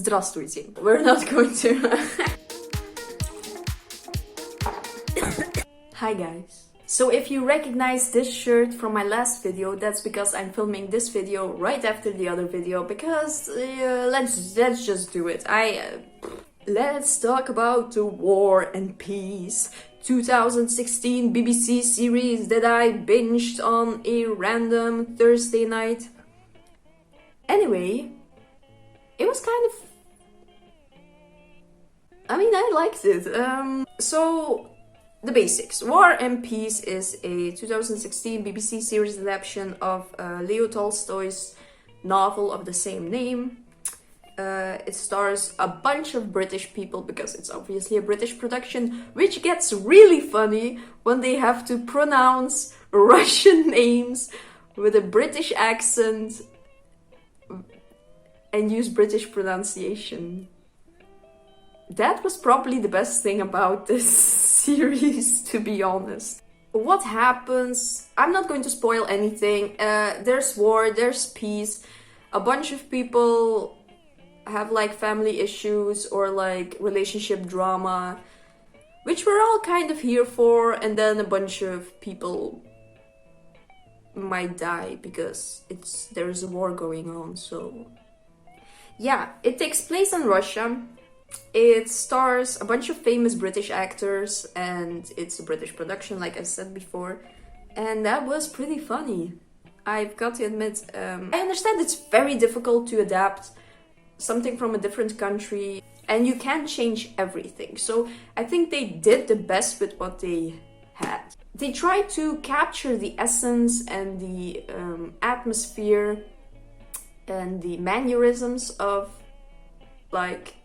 Здравствуйте. We're not going to... Hi guys. So if you recognize this shirt from my last video, that's because I'm filming this video right after the other video, because let's just do it. Let's talk about the War and Peace 2016 BBC series that I binged on a random Thursday night. Anyway, it was kind of... I liked it. So, the basics. War and Peace is a 2016 BBC series adaptation of Leo Tolstoy's novel of the same name. It stars a bunch of British people because it's obviously a British production, which gets really funny when they have to pronounce Russian names with a British accent and use British pronunciation. That was probably the best thing about this series, to be honest. What happens? I'm not going to spoil anything. There's war, there's peace. A bunch of people have like family issues or like relationship drama, which we're all kind of here for, and then a bunch of people might die because there's a war going on. So yeah, it takes place in Russia. It stars a bunch of famous British actors and it's a British production, like I said before, and that was pretty funny. I've got to admit, I understand it's very difficult to adapt something from a different country and you can't change everything. So I think they did the best with what they had. They tried to capture the essence and the atmosphere and the mannerisms of like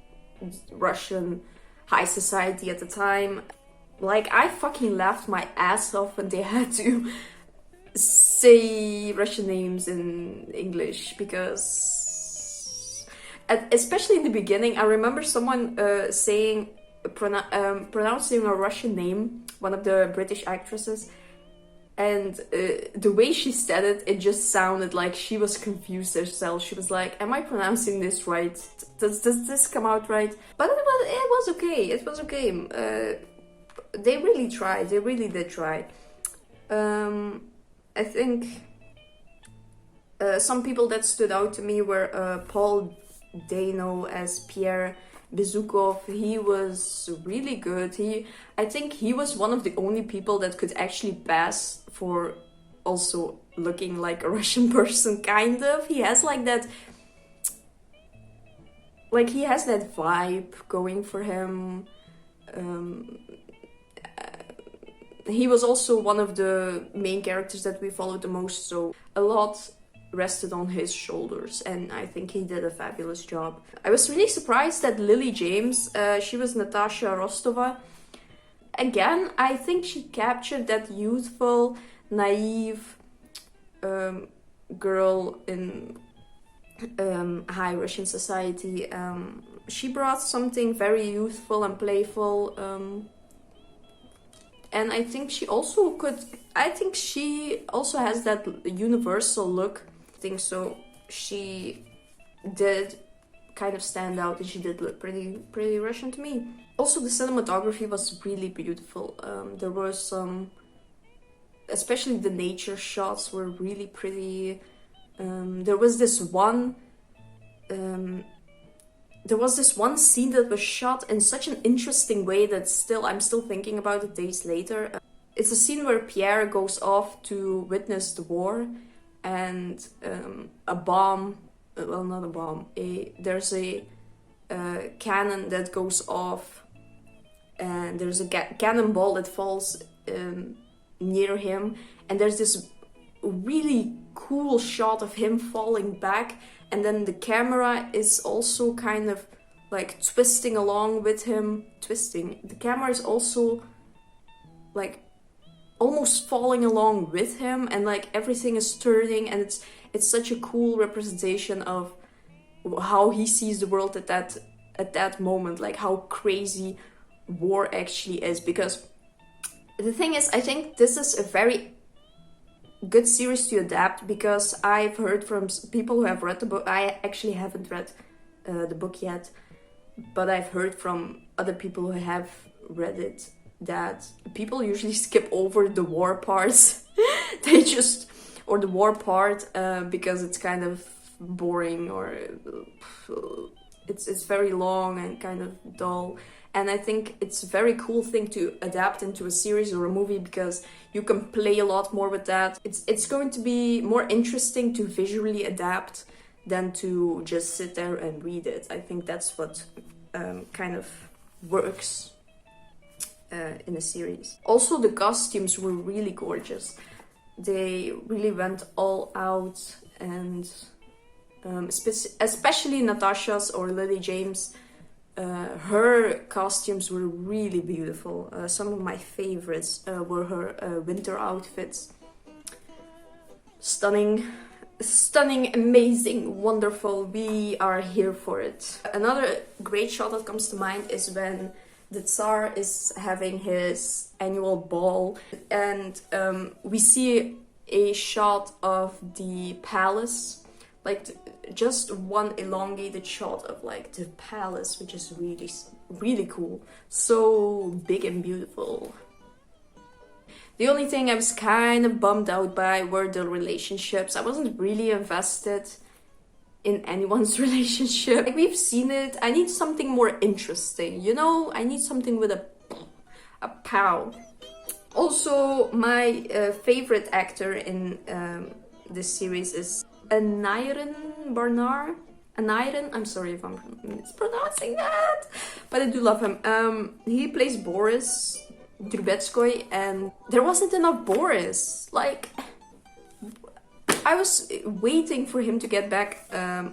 Russian high society at the time. Like, I fucking laughed my ass off when they had to say Russian names in English, because especially in the beginning, I remember someone pronouncing a Russian name, one of the British actresses, and the way she said it, it just sounded like she was confused herself. She was like, am I pronouncing this right? Does this come out right? But it was okay. It was okay. They really tried. They really did try. I think some people that stood out to me were Paul Dano as Pierre Bezukov. He was really good. I think he was one of the only people that could actually pass for also looking like a Russian person, kind of. He has like that... Like, he has that vibe going for him. He was also one of the main characters that we followed the most, so a lot rested on his shoulders, and I think he did a fabulous job. I was really surprised that Lily James, she was Natasha Rostova. Again, I think she captured that youthful, naive girl in high Russian society. She brought something very youthful and playful, and I think she also has that universal look. I think so. She did kind of stand out, and she did look pretty Russian to me. Also, the cinematography was really beautiful. There were some, especially the nature shots were really pretty. There was this one scene that was shot in such an interesting way that I'm still thinking about it days later. It's a scene where Pierre goes off to witness the war, and a bomb, well, not a bomb, there's a cannon that goes off, and there's a cannonball that falls near him, and there's this really cool shot of him falling back, and then the camera is also kind of like twisting along with him. The camera is also like almost falling along with him, and like everything is turning, and it's such a cool representation of how he sees the world at that moment, like how crazy war actually is. Because the thing is, I think this is a very good series to adapt, because I've heard from people who have read the book. I actually haven't read the book yet, but I've heard from other people who have read it that people usually skip over the war parts. They just, or the war part, because it's kind of boring, or it's very long and kind of dull. And I think it's a very cool thing to adapt into a series or a movie, because you can play a lot more with that. It's going to be more interesting to visually adapt than to just sit there and read it. I think that's what kind of works in a series. Also, the costumes were really gorgeous. They really went all out, and especially Natasha's or Lily James, her costumes were really beautiful. Some of my favorites were her winter outfits. Stunning, amazing, wonderful. We are here for it. Another great shot that comes to mind is when the Tsar is having his annual ball, and we see a shot of the palace, like just one elongated shot of like the palace, which is really cool. So big and beautiful. The only thing I was kind of bummed out by were the relationships. I wasn't really invested in anyone's relationship. Like, we've seen it. I need something more interesting, you know? I need something with a pow. Also, my favorite actor in this series is Aniron Barnar. Aniron, I'm sorry if I'm mispronouncing that, but I do love him. He plays Boris Drubetskoy, and there wasn't enough Boris. Like, I was waiting for him to get back to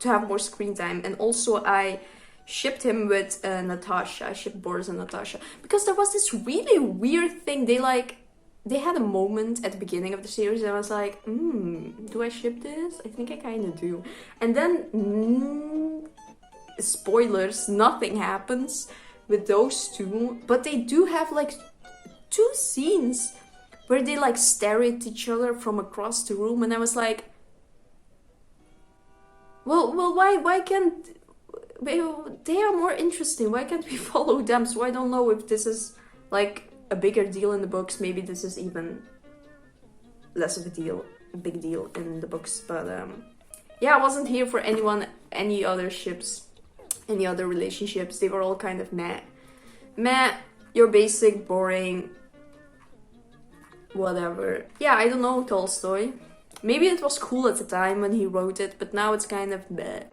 have more screen time, and also I shipped him with Natasha. I shipped Boris and Natasha because there was this really weird thing. They had a moment at the beginning of the series, and I was like, do I ship this? I think I kind of do. And then, spoilers, nothing happens with those two, but they do have like 2 scenes where they like stare at each other from across the room, and I was like, well, why can't they are more interesting? Why can't we follow them? So I don't know if this is like a bigger deal in the books. Maybe this is even less of a big deal in the books. But yeah, I wasn't here for any other ships, any other relationships. They were all kind of meh, you're basic, boring, whatever. Yeah, I don't know, Tolstoy. Maybe it was cool at the time when he wrote it, but now it's kind of meh.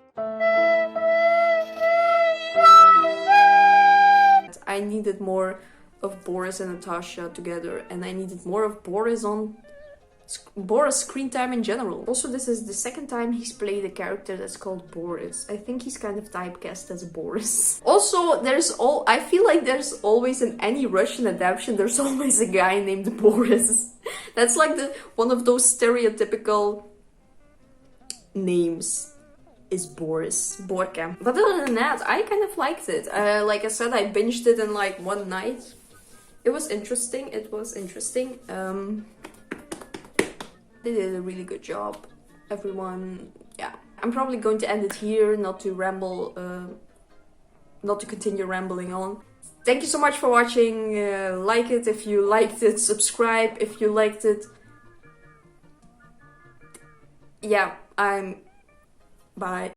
I needed more of Boris and Natasha together, and I needed more of Boris screen time in general. Also, this is the second time he's played a character that's called Boris. I think he's kind of typecast as Boris. Also, I feel like there's always, in any Russian adaptation, there's always a guy named Boris. That's like one of those stereotypical names. Is Boris Borka. But other than that, I kind of liked it. Like I said, I binged it in like one night. It was interesting. They did a really good job. Everyone, yeah. I'm probably going to end it here, not to continue rambling on. Thank you so much for watching. Like it if you liked it. Subscribe if you liked it. Yeah, bye.